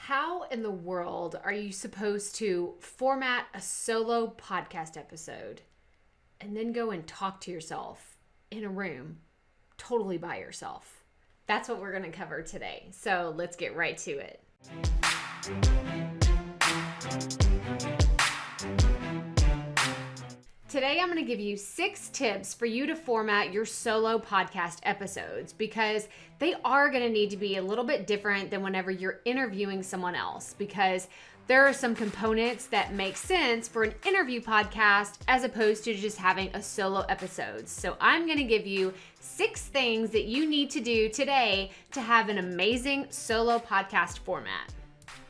How in the world are you supposed to format a solo podcast episode and then go and talk to yourself in a room totally by yourself? That's what we're going to cover today. So let's get right to it. Today, I'm going to give you 6 tips for you to format your solo podcast episodes because they are going to need to be a little bit different than whenever you're interviewing someone else, because there are some components that make sense for an interview podcast as opposed to just having a solo episode. So I'm going to give you 6 things that you need to do today to have an amazing solo podcast format.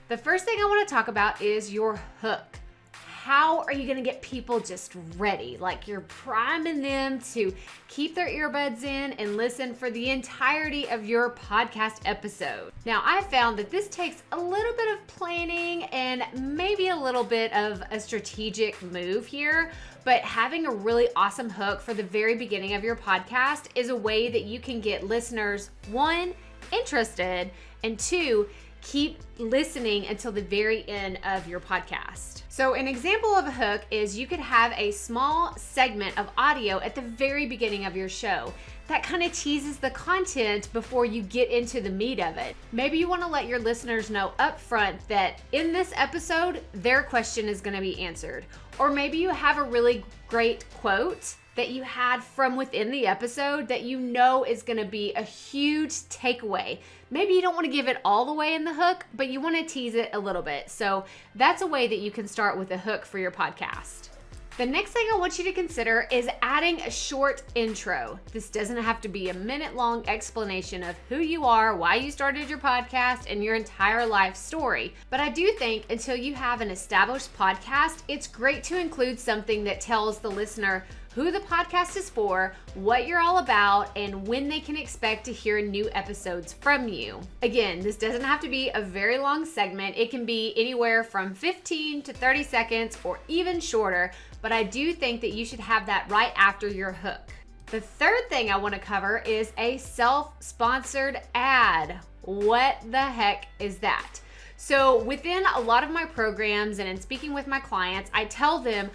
The first thing I want to talk about is your hook. How are you going to get people just ready? Like you're priming them to keep their earbuds in and listen for the entirety of your podcast episode. Now, I found that this takes a little bit of planning and maybe a little bit of a strategic move here, but having a really awesome hook for the very beginning of your podcast is a way that you can get listeners, 1, interested, and 2, keep listening until the very end of your podcast. So an example of a hook is you could have a small segment of audio at the very beginning of your show that kind of teases the content before you get into the meat of it. Maybe you want to let your listeners know up front that in this episode, their question is going to be answered. Or maybe you have a really great quote that you had from within the episode that you know is going to be a huge takeaway. Maybe you don't want to give it all the way in the hook, but you want to tease it a little bit. So that's a way that you can start with a hook for your podcast. The next thing I want you to consider is adding a short intro. This doesn't have to be a minute-long explanation of who you are, why you started your podcast, and your entire life story. But I do think until you have an established podcast, it's great to include something that tells the listener who the podcast is for, what you're all about, and when they can expect to hear new episodes from you. Again, this doesn't have to be a very long segment. It can be anywhere from 15 to 30 seconds or even shorter, but I do think that you should have that right after your hook. The third thing I want to cover is a self-sponsored ad. What the heck is that? So within a lot of my programs and in speaking with my clients, I tell them,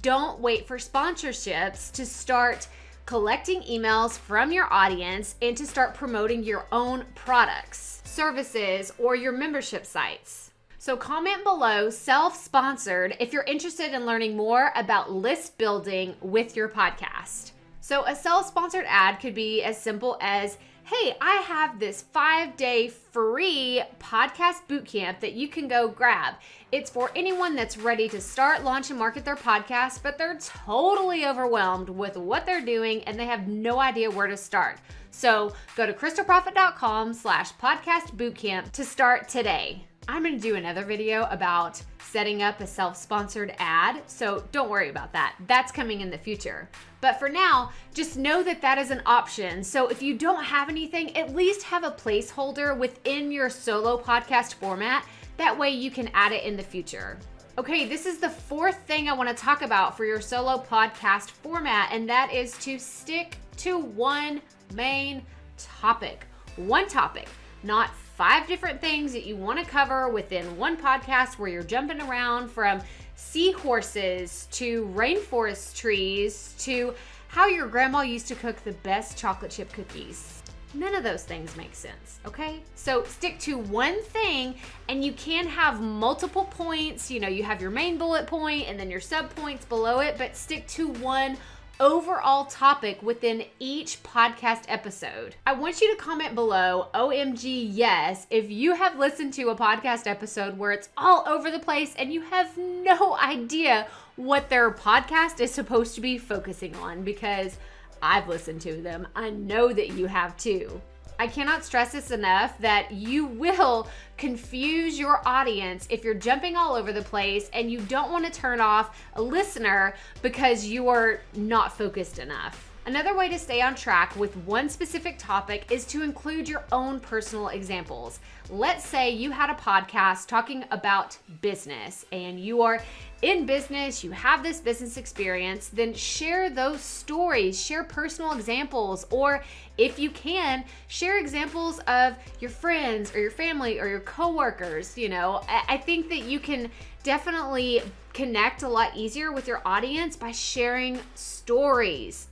don't wait for sponsorships to start collecting emails from your audience and to start promoting your own products, services, or your membership sites. So comment below self-sponsored if you're interested in learning more about list building with your podcast. So a self-sponsored ad could be as simple as, hey, I have this 5-day free podcast bootcamp that you can go grab. It's for anyone that's ready to start, launch, and market their podcast, but they're totally overwhelmed with what they're doing and they have no idea where to start. So go to krystalproffitt.com/podcast bootcamp to start today. I'm going to do another video about setting up a self-sponsored ad, so don't worry about that. That's coming in the future. But for now, just know that that is an option. So if you don't have anything, at least have a placeholder within your solo podcast format. That way you can add it in the future. Okay, this is the 4th thing I want to talk about for your solo podcast format, and that is to stick to one main topic. One topic, not 5 different things that you want to cover within one podcast where you're jumping around from seahorses to rainforest trees to how your grandma used to cook the best chocolate chip cookies. None of those things make sense, okay? So stick to one thing, and you can have multiple points. You know, you have your main bullet point and then your sub points below it, but stick to one overall topic within each podcast episode. I want you to comment below, OMG yes, if you have listened to a podcast episode where it's all over the place and you have no idea what their podcast is supposed to be focusing on, because I've listened to them. I know that you have too. I cannot stress this enough that you will confuse your audience if you're jumping all over the place and you don't want to turn off a listener because you are not focused enough. Another way to stay on track with one specific topic is to include your own personal examples. Let's say you had a podcast talking about business and you are in business, you have this business experience, then share those stories, share personal examples, or if you can, share examples of your friends or your family or your coworkers. I think that you can definitely connect a lot easier with your audience by sharing stories.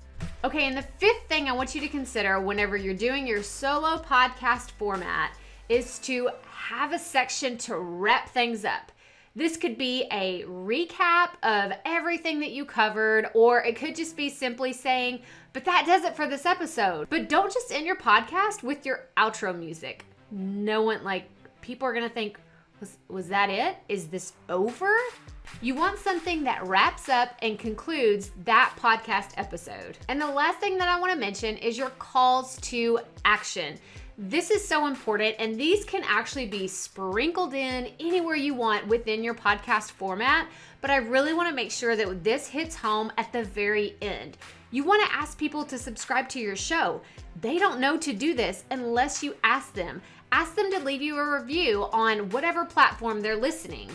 Okay, and the fifth thing I want you to consider whenever you're doing your solo podcast format is to have a section to wrap things up. This could be a recap of everything that you covered, or it could just be simply saying, but that does it for this episode. But don't just end your podcast with your outro music. People are gonna think, was that it? Is this over? You want something that wraps up and concludes that podcast episode. And the last thing that I want to mention is your calls to action. This is so important, and these can actually be sprinkled in anywhere you want within your podcast format, but I really want to make sure that this hits home at the very end. You want to ask people to subscribe to your show. They don't know to do this unless you ask them. Ask them to leave you a review on whatever platform they're listening.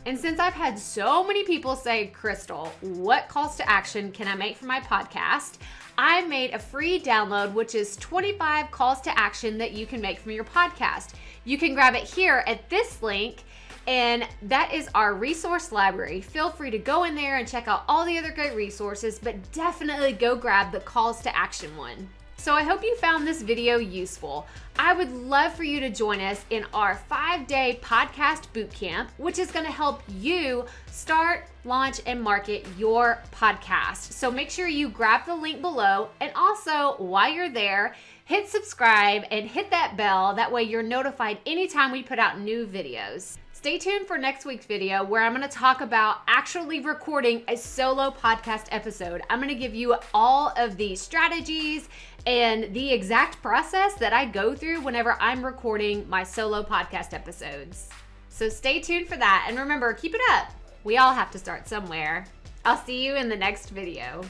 And since I've had so many people say, Krystal, what calls to action can I make for my podcast? I made a free download, which is 25 calls to action that you can make from your podcast. You can grab it here at this link, and that is our resource library. Feel free to go in there and check out all the other great resources, but definitely go grab the calls to action one. So I hope you found this video useful. I would love for you to join us in our 5-day podcast bootcamp, which is going to help you start, launch, and market your podcast. So make sure you grab the link below, and also while you're there, hit subscribe and hit that bell. That way you're notified anytime we put out new videos. Stay tuned for next week's video where I'm going to talk about actually recording a solo podcast episode. I'm going to give you all of the strategies and the exact process that I go through whenever I'm recording my solo podcast episodes. So stay tuned for that. And remember, keep it up. We all have to start somewhere. I'll see you in the next video.